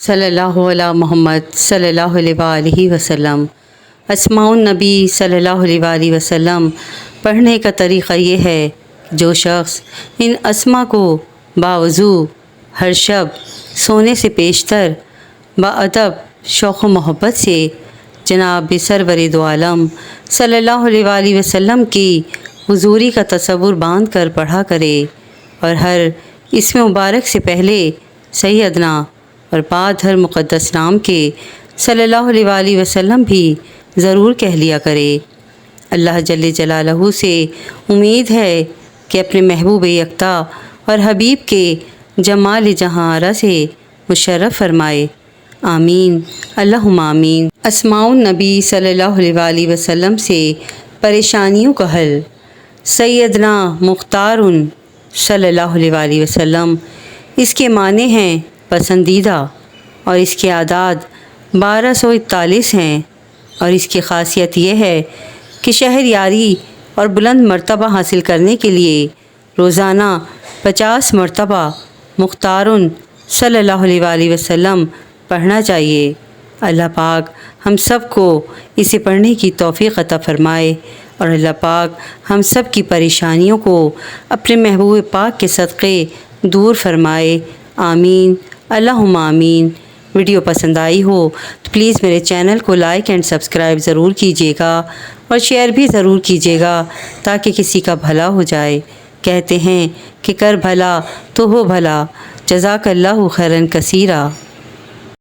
صلی اللہ علیہ محمد صلی اللہ علیہ وسلم۔ اسماء النبی صلی اللہ علیہ وسلم پڑھنے کا طریقہ یہ ہے، جو شخص ان اسماء کو باوضو ہر شب سونے سے پیشتر باادب شوق و محبت سے جناب سرور دو عالم صلی اللہ علیہ وسلم کی حضوری کا تصور باندھ کر پڑھا کرے، اور ہر اسم مبارک سے پہلے سیدنا اور بعد ہر مقدس نام کے صلی اللہ علیہ وسلم بھی ضرور کہہ لیا کرے۔ اللہ جل جلالہ سے امید ہے کہ اپنے محبوب یکتا اور حبیب کے جمال جہاں آرا سے مشرف فرمائے، آمین اللہم آمین۔ اسماء النبی صلی اللہ علیہ وسلم سے پریشانیوں کا حل۔ سیدنا مختار صلی اللہ علیہ وسلم، اس کے معنی ہیں پسندیدہ، اور اس کے اعداد 1241 ہیں، اور اس کی خاصیت یہ ہے کہ شہر یاری اور بلند مرتبہ حاصل کرنے کے لیے روزانہ 50 مرتبہ مختار صلی اللہ علیہ وسلم پڑھنا چاہیے۔ اللہ پاک ہم سب کو اسے پڑھنے کی توفیق عطا فرمائے، اور اللہ پاک ہم سب کی پریشانیوں کو اپنے محبوب پاک کے صدقے دور فرمائے، آمین اللہم آمین۔ ویڈیو پسند آئی ہو تو پلیز میرے چینل کو لائک اینڈ سبسکرائب ضرور کیجیے گا، اور شیئر بھی ضرور کیجیے گا تاکہ کسی کا بھلا ہو جائے۔ کہتے ہیں کہ کر بھلا تو ہو بھلا، جزاک اللہ خیرا کثیرا۔